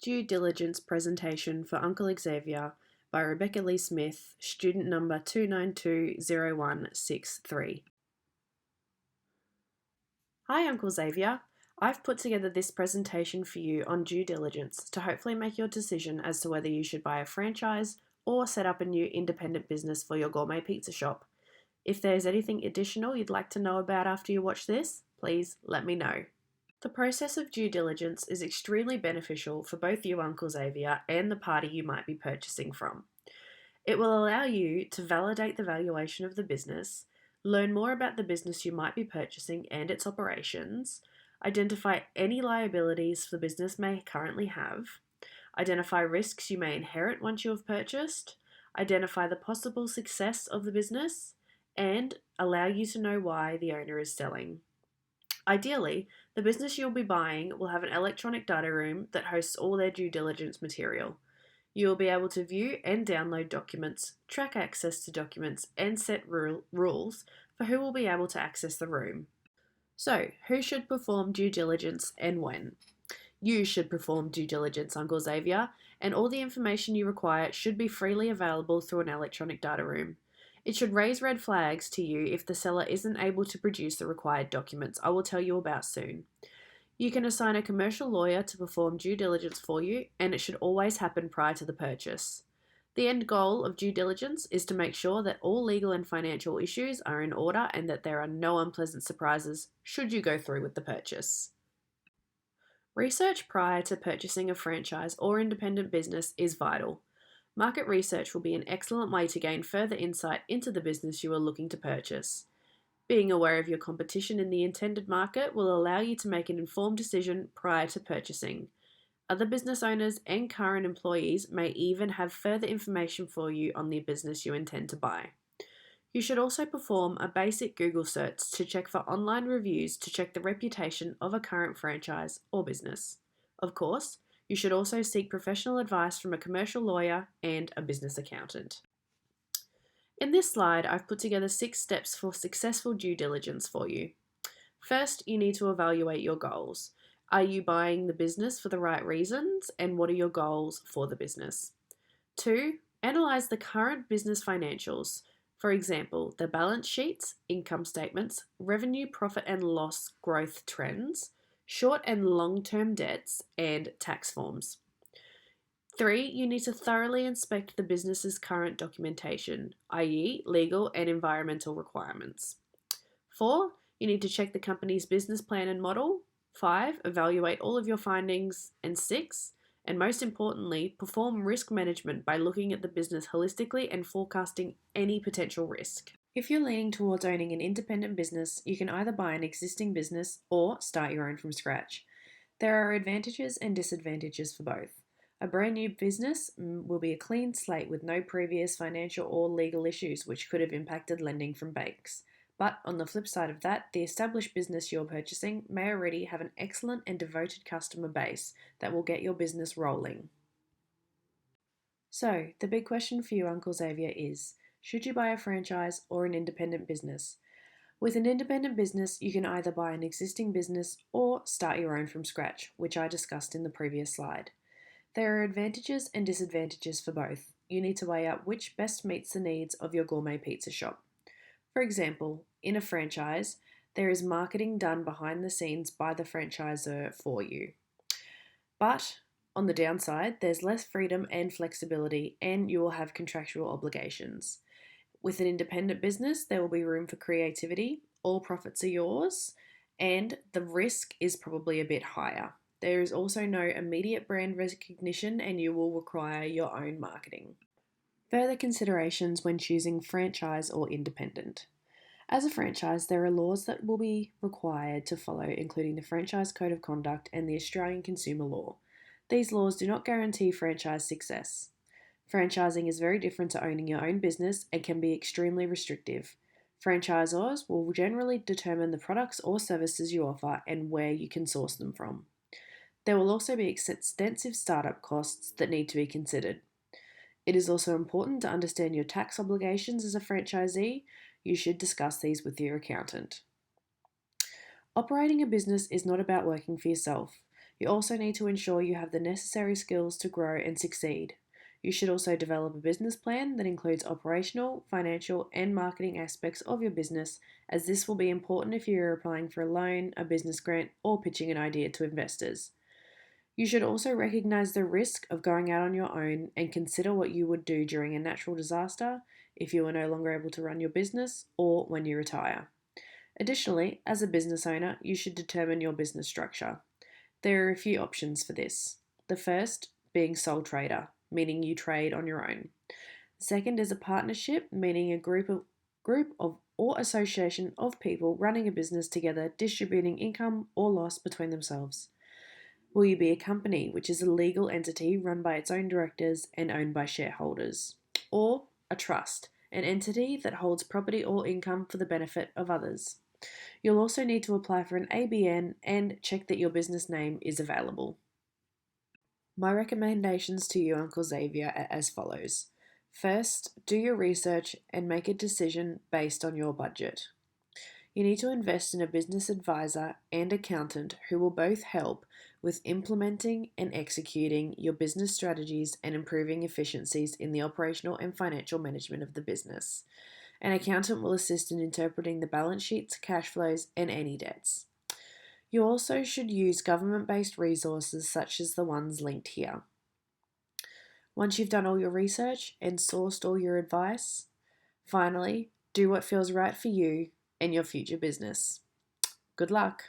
Due Diligence Presentation for Uncle Xavier by Rebecca Lee Smith, student number 2920163. Hi Uncle Xavier, I've put together this presentation for you on due diligence to hopefully make your decision as to whether you should buy a franchise or set up a new independent business for your gourmet pizza shop. If there's anything additional you'd like to know about after you watch this, please let me know. The process of due diligence is extremely beneficial for both you, Uncle Xavier, and the party you might be purchasing from. It will allow you to validate the valuation of the business, learn more about the business you might be purchasing and its operations, identify any liabilities the business may currently have, identify risks you may inherit once you have purchased, identify the possible success of the business, and allow you to know why the owner is selling. Ideally, the business you'll be buying will have an electronic data room that hosts all their due diligence material. You will be able to view and download documents, track access to documents, and set rules for who will be able to access the room. So, who should perform due diligence and when? You should perform due diligence, Uncle Xavier, and all the information you require should be freely available through an electronic data room. It should raise red flags to you if the seller isn't able to produce the required documents I will tell you about soon. You can assign a commercial lawyer to perform due diligence for you, and it should always happen prior to the purchase. The end goal of due diligence is to make sure that all legal and financial issues are in order and that there are no unpleasant surprises should you go through with the purchase. Research prior to purchasing a franchise or independent business is vital. Market research will be an excellent way to gain further insight into the business you are looking to purchase. Being aware of your competition in the intended market will allow you to make an informed decision prior to purchasing. Other business owners and current employees may even have further information for you on the business you intend to buy. You should also perform a basic Google search to check for online reviews to check the reputation of a current franchise or business. Of course, you should also seek professional advice from a commercial lawyer and a business accountant. In this slide, I've put together 6 steps for successful due diligence for you. First, you need to evaluate your goals. Are you buying the business for the right reasons, and what are your goals for the business? 2, analyze the current business financials. For example, the balance sheets, income statements, revenue, profit and loss growth trends, short and long-term debts, and tax forms. 3, you need to thoroughly inspect the business's current documentation, i.e. legal and environmental requirements. 4, you need to check the company's business plan and model. 5, evaluate all of your findings. And 6, and most importantly, perform risk management by looking at the business holistically and forecasting any potential risk. If you're leaning towards owning an independent business, you can either buy an existing business or start your own from scratch. There are advantages and disadvantages for both. A brand new business will be a clean slate with no previous financial or legal issues which could have impacted lending from banks. But on the flip side of that, the established business you're purchasing may already have an excellent and devoted customer base that will get your business rolling. So, the big question for you, Uncle Xavier, is, should you buy a franchise or an independent business? With an independent business, you can either buy an existing business or start your own from scratch, which I discussed in the previous slide. There are advantages and disadvantages for both. You need to weigh up which best meets the needs of your gourmet pizza shop. For example, in a franchise, there is marketing done behind the scenes by the franchisor for you. But on the downside, there's less freedom and flexibility, and you will have contractual obligations. With an independent business, there will be room for creativity, all profits are yours, and the risk is probably a bit higher. There is also no immediate brand recognition, and you will require your own marketing. Further considerations when choosing franchise or independent. As a franchise, there are laws that will be required to follow, including the Franchise Code of Conduct and the Australian Consumer Law. These laws do not guarantee franchise success. Franchising is very different to owning your own business and can be extremely restrictive. Franchisors will generally determine the products or services you offer and where you can source them from. There will also be extensive startup costs that need to be considered. It is also important to understand your tax obligations as a franchisee. You should discuss these with your accountant. Operating a business is not about working for yourself. You also need to ensure you have the necessary skills to grow and succeed. You should also develop a business plan that includes operational, financial, and marketing aspects of your business, as this will be important if you're applying for a loan, a business grant, or pitching an idea to investors. You should also recognize the risk of going out on your own and consider what you would do during a natural disaster if you are no longer able to run your business or when you retire. Additionally, as a business owner, you should determine your business structure. There are a few options for this. The first being sole trader, meaning you trade on your own. The second is a partnership, meaning a group of or association of people running a business together, distributing income or loss between themselves. Will you be a company, which is a legal entity run by its own directors and owned by shareholders? Or a trust, an entity that holds property or income for the benefit of others? You'll also need to apply for an ABN and check that your business name is available. My recommendations to you, Uncle Xavier, are as follows. First, do your research and make a decision based on your budget. You need to invest in a business advisor and accountant who will both help with implementing and executing your business strategies and improving efficiencies in the operational and financial management of the business. An accountant will assist in interpreting the balance sheets, cash flows, and any debts. You also should use government based resources such as the ones linked here. Once you've done all your research and sourced all your advice, finally, do what feels right for you and your future business. Good luck!